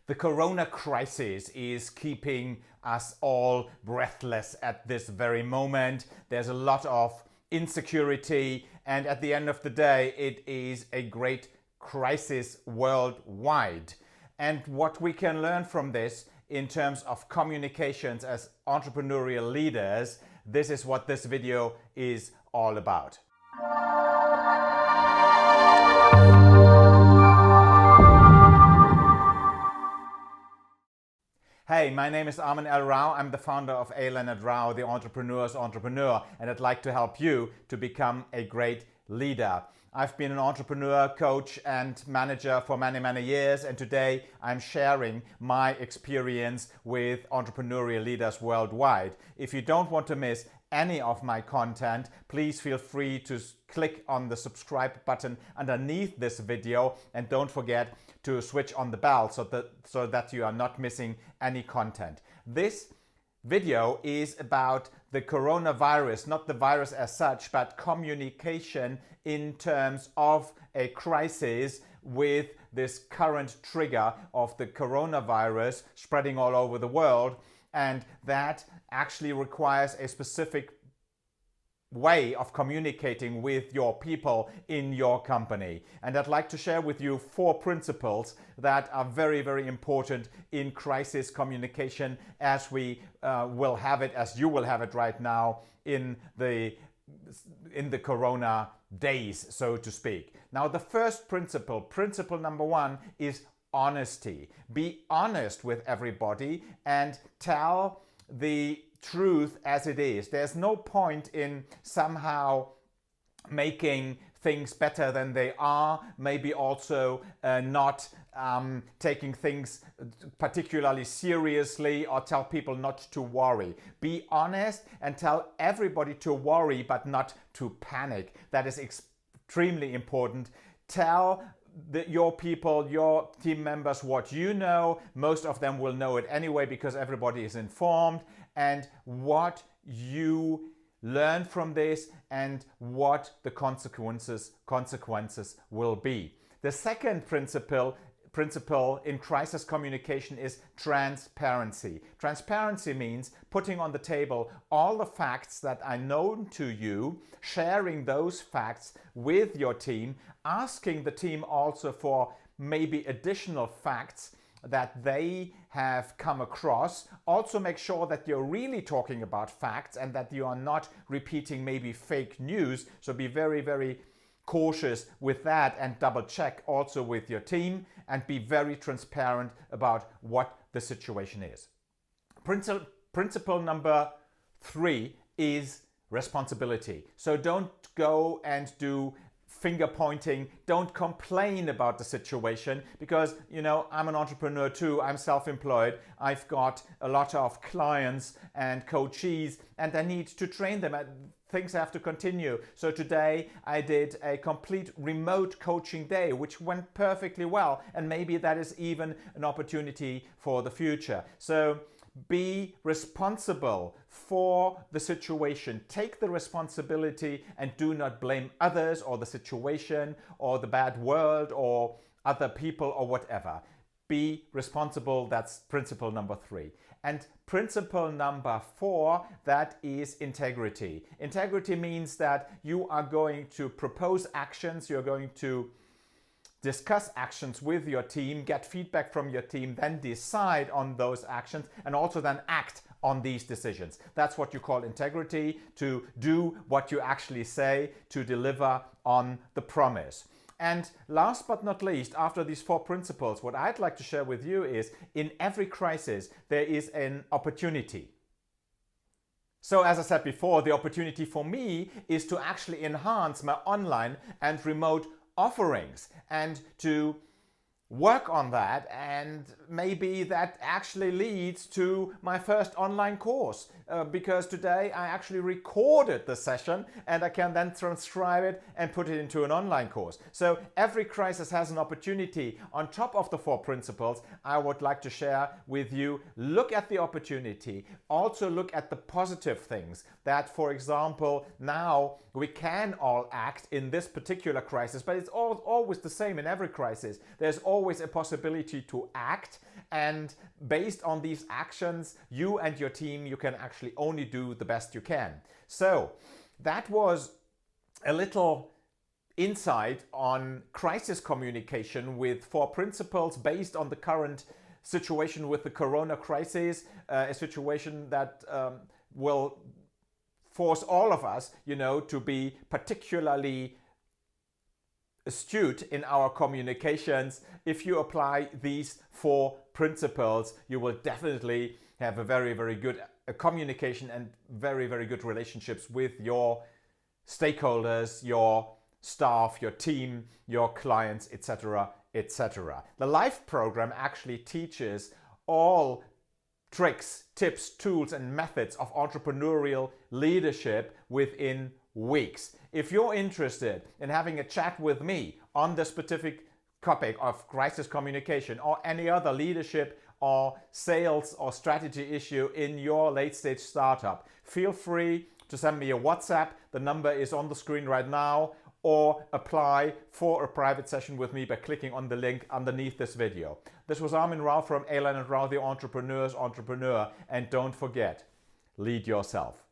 The corona crisis is keeping us all breathless at this very moment. There's a lot of insecurity, and at the end of the day, it is a great crisis worldwide. And what we can learn from this in terms of communications as entrepreneurial leaders, this is what this video is all about. Hey, my name is Armin L. Rao. I'm the founder of A. Leonard Rao, the entrepreneur's entrepreneur, and I'd like to help you to become a great leader. I've been an entrepreneur, coach, and manager for many years, and today I'm sharing my experience with entrepreneurial leaders worldwide. If you don't want to miss any of my content, please feel free to click on the subscribe button underneath this video, and don't forget to switch on the bell so that you are not missing any content. This video is about the coronavirus, not the virus as such, but communication in terms of a crisis with this current trigger of the coronavirus spreading all over the world, and that actually requires a specific way of communicating with your people in your company. And I'd like to share with you 4 principles that are very important in crisis communication as we will have it, as you will have it right now in the corona days, so to speak. Now, the first principle number 1, is honesty. Be honest with everybody and tell the truth as it is. There's no point in somehow making things better than they are, maybe also not taking things particularly seriously, or tell people not to worry. Be honest and tell everybody to worry but not to panic. That is extremely important. Tell your people, your team members what you know. Most of them will know it anyway because everybody is informed, and what you learn from this and what the consequences will be. The second principle in crisis communication is transparency. Transparency means putting on the table all the facts that are known to you, sharing those facts with your team, asking the team also for maybe additional facts that they have come across. Also make sure that you're really talking about facts and that you are not repeating maybe fake news. So be very cautious with that, and double check also with your team, and be very transparent about what the situation is. Principle number 3 is responsibility. So don't go and do finger pointing. Don't complain about the situation, because I'm an entrepreneur too. I'm self-employed. I've got a lot of clients and coachees, and I need to train them. Things have to continue. So today I did a complete remote coaching day, which went perfectly well, and maybe that is even an opportunity for the future. So be responsible for the situation. Take the responsibility and do not blame others or the situation or the bad world or other people or whatever. Be responsible. That's principle number 3. And principle number 4, that is integrity. Integrity means that you are going to propose actions, you're going to discuss actions with your team, get feedback from your team, then decide on those actions, and also then act on these decisions. That's what you call integrity, to do what you actually say, to deliver on the promise. And last but not least, after these 4 principles, what I'd like to share with you is, in every crisis, there is an opportunity. So as I said before, the opportunity for me is to actually enhance my online and remote offerings and to work on that, and maybe that actually leads to my first online course, because today I actually recorded the session and I can then transcribe it and put it into an online course. So every crisis has an opportunity. On top of the 4 principles, I would like to share with you, look at the opportunity, also look at the positive things, that for example now we can all act in this particular crisis, but it's always the same in every crisis. There's always a possibility to act, and based on these actions, you and your team, you can actually only do the best you can. So that was a little insight on crisis communication with 4 principles based on the current situation with the corona crisis, a situation that will force all of us, to be particularly astute in our communications. If you apply these 4 principles, you will definitely have a very, very good communication and very, very good relationships with your stakeholders, your staff, your team, your clients, etc., etc. The LIFE program actually teaches all tricks, tips, tools, and methods of entrepreneurial leadership within weeks. If you're interested in having a chat with me on the specific topic of crisis communication or any other leadership or sales or strategy issue in your late stage startup, feel free to send me a WhatsApp. The number is on the screen right now, or apply for a private session with me by clicking on the link underneath this video. This was Armin Rao from A. Leonard Rao, the Entrepreneur's Entrepreneur, and don't forget, lead yourself.